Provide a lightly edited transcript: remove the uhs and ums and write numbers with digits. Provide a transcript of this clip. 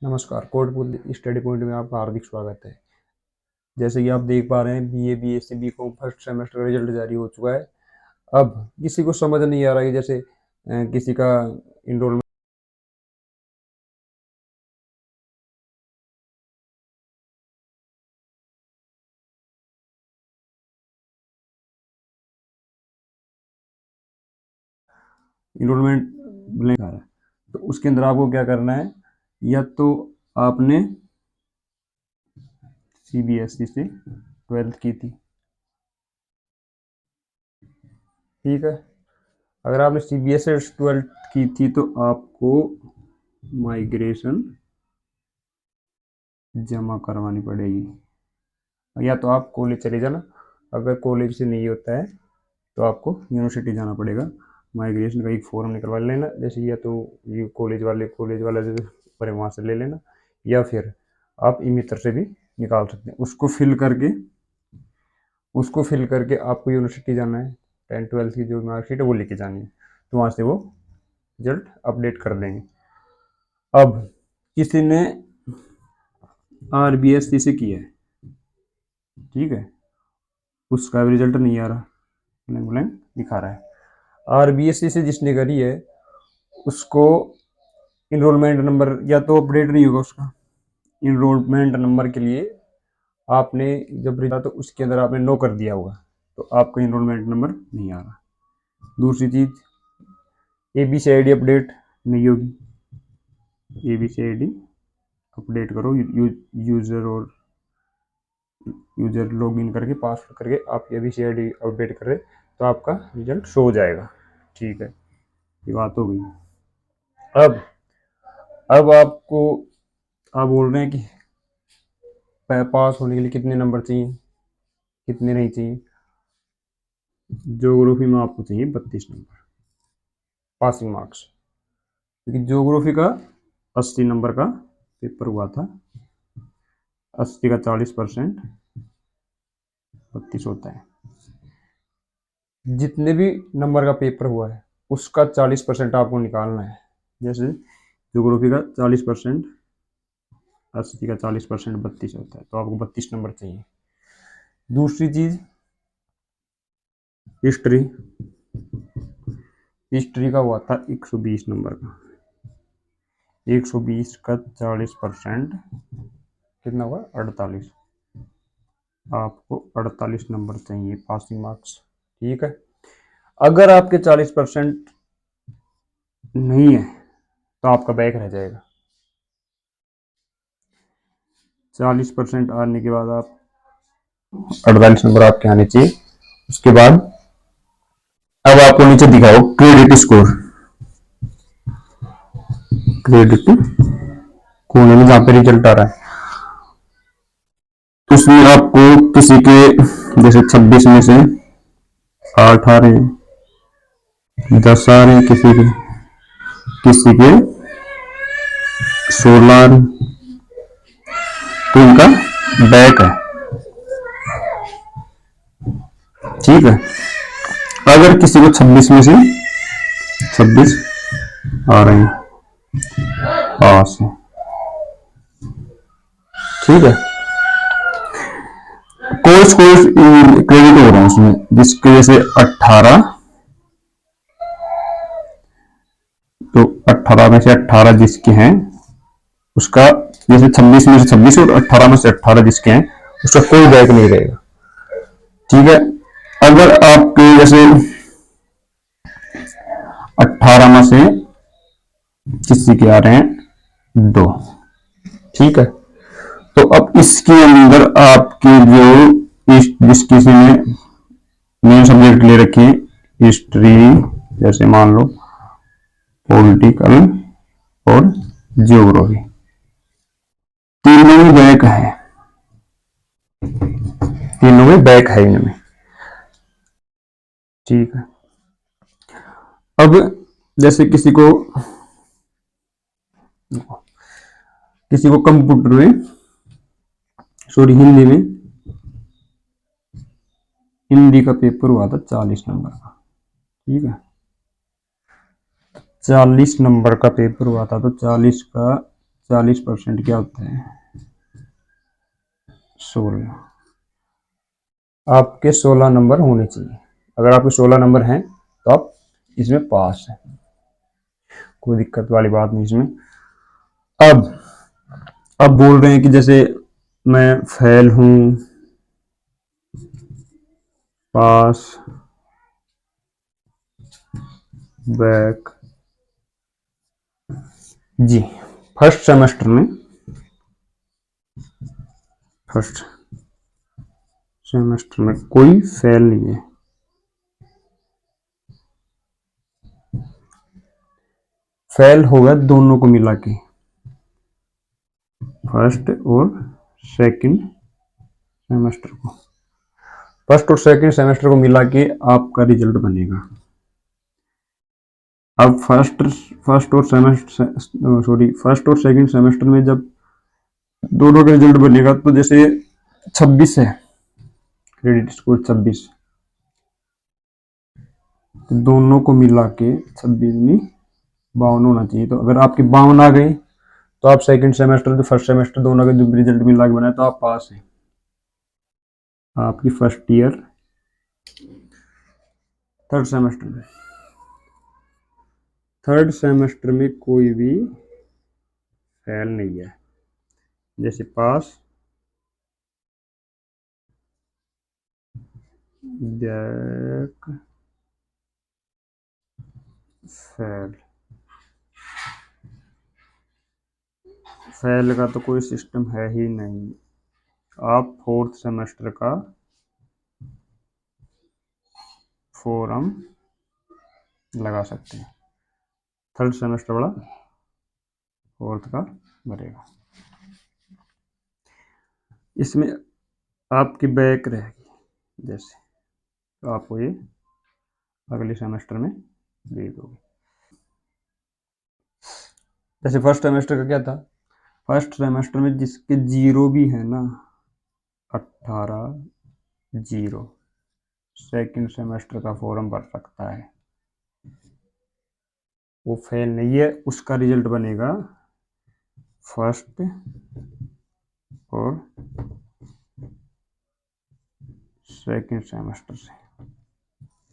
नमस्कार। कोडपुल study point में आपका हार्दिक स्वागत है। जैसे कि आप देख पा रहे हैं, BA BSc BCom first semester का रिजल्ट जारी हो चुका है। अब किसी को समझ नहीं आ रहा है, जैसे किसी का इनरोलमेंट ब्लैंक आ रहा है, तो उसके अंदर आपको क्या करना है। या तो आपने सीबीएसई से 12th की थी, ठीक है। अगर आपने सीबीएसई से 12th की थी तो आपको माइग्रेशन जमा करवानी पड़ेगी। या तो आप कॉलेज चले जाना, अगर कॉलेज से नहीं होता है तो आपको यूनिवर्सिटी जाना पड़ेगा। माइग्रेशन का एक फॉर्म निकलवा लेना, जैसे या तो ये कॉलेज वाला जो पर वहाँ से ले लेना, या फिर आप ई मित्र से भी निकाल सकते हैं। उसको फिल करके आपको यूनिवर्सिटी जाना है। 10th 12th की जो मार्कशीट है वो लेके जानी है, तो वहाँ से वो रिजल्ट अपडेट कर देंगे। अब किसी ने आरबीएससी से किया है, ठीक है, उसका भी रिजल्ट नहीं आ रहा, ब्लैंक ब्लैंक दिखा रहा है। आरबीएससी से जिसने करी है उसको इनरोलमेंट नंबर या तो अपडेट नहीं होगा उसका। इनरोलमेंट नंबर के लिए आपने जब रिजल्ट तो उसके अंदर आपने नो कर दिया होगा, तो आपका इनरोलमेंट नंबर नहीं आ रहा। दूसरी चीज, एबीसीआईडी अपडेट नहीं होगी। एबीसीआईडी अपडेट करो, यूजर लॉगिन करके पासवर्ड करके आप एबीसीआईडी अपडेट करें तो आपका रिजल्ट शो हो जाएगा, ठीक है। ये बात हो गई। अब आपको आप बोल रहे हैं कि पास होने के लिए कितने नंबर चाहिए, कितने नहीं चाहिए। ज्योग्राफी में आपको चाहिए 32 नंबर पासिंग मार्क्स, क्योंकि ज्योग्राफी का 80 नंबर का पेपर हुआ था। 80 का 40% 32 होता है। जितने भी नंबर का पेपर हुआ है उसका 40% आपको निकालना है। जैसे ज्योग्राफी का 40%, 80 का 40% 32 होता है, तो आपको 32 नंबर चाहिए। दूसरी चीज, हिस्ट्री। हिस्ट्री का हुआ था 120 नंबर का। 120 का 40% कितना हुआ, 48। आपको 48 नंबर चाहिए पासिंग मार्क्स, ठीक है। अगर आपके 40% नहीं है तो आपका बैक रह जाएगा। 40% आने के बाद आप 48 नंबर आपके आने चाहिए। उसके बाद अब आपको नीचे दिखाओ क्रेडिट स्कोर। क्रेडिट कोने में जहां पे रिजल्ट आ रहा है उसमें आपको किसी के जैसे 26 में से 8 आ रहे हैं, 10 आ रहे हैं, किसी के 16 आ रहे हैं, तो इनका बैक है, ठीक है। अगर किसी को 26 में से 26 आ रहे हैं पास है, ठीक है। कोर्स क्रेडिट हो रहा है उसमें, जिसके जैसे 18, तो 18 में से 18 जिसके हैं उसका, जैसे 26 में से 26 और 18 में से 18 जिसके हैं उसका कोई बैक नहीं रहेगा, ठीक है। अगर आपके जैसे 18 में से किसी के आ रहे हैं 2, ठीक है, तो अब इसके अंदर आपके जो जिस किसी ने मेन सब्जेक्ट ले रखी है हिस्ट्री, जैसे मान लो पॉलिटिकल और जियोग्राफी, तीनों में बैक है, तीनों में बैक है इनमें, ठीक है। अब जैसे किसी को कंप्यूटर में, सॉरी हिंदी का पेपर हुआ था 40 नंबर का, ठीक है। 40 नंबर का पेपर हुआ था, तो 40 का 40% क्या होता है? 16। आपके 16 नंबर होने चाहिए। अगर आपके 16 नंबर हैं तो आप इसमें पास हैं, कोई दिक्कत वाली बात नहीं इसमें। अब बोल रहे हैं कि जैसे मैं फेल हूं, पास, बैक। जी, फर्स्ट सेमेस्टर में कोई फेल नहीं है। फेल होगा दोनों को मिला के, फर्स्ट और सेकंड सेमेस्टर को। फर्स्ट और सेकंड सेमेस्टर को मिला के आपका रिजल्ट बनेगा। अब फर्स्ट और सेकंड सेमेस्टर में जब दोनों का रिजल्ट बनेगा तो जैसे 26 है, क्रेडिट स्कोर 26, तो दोनों को मिला के 26 में 52 होना चाहिए। तो अगर आपकी 52 आ गई तो आप सेकंड सेमेस्टर जो फर्स्ट सेमेस्टर दोनों का जो रिजल्ट मिला के बनाए तो आप पास हैं। आपकी फर्स्ट ईयर थर्ड सेमेस्टर में कोई भी फेल नहीं है। जैसे पास, बैक, फेल। फेल का तो कोई सिस्टम है ही नहीं। आप फोर्थ सेमेस्टर का फॉर्म लगा सकते हैं, थर्ड सेमेस्टर वाला फोर्थ का भरेगा। इसमें आपकी बैक रहेगी जैसे, तो आपको ये अगले सेमेस्टर में दे दोगे। जैसे फर्स्ट सेमेस्टर का क्या था, फर्स्ट सेमेस्टर में जिसके 0 भी है ना, 18 0, सेकंड सेमेस्टर का फॉर्म भर सकता है। वो फेल नहीं है, उसका रिजल्ट बनेगा फर्स्ट और सेकंड सेमेस्टर से।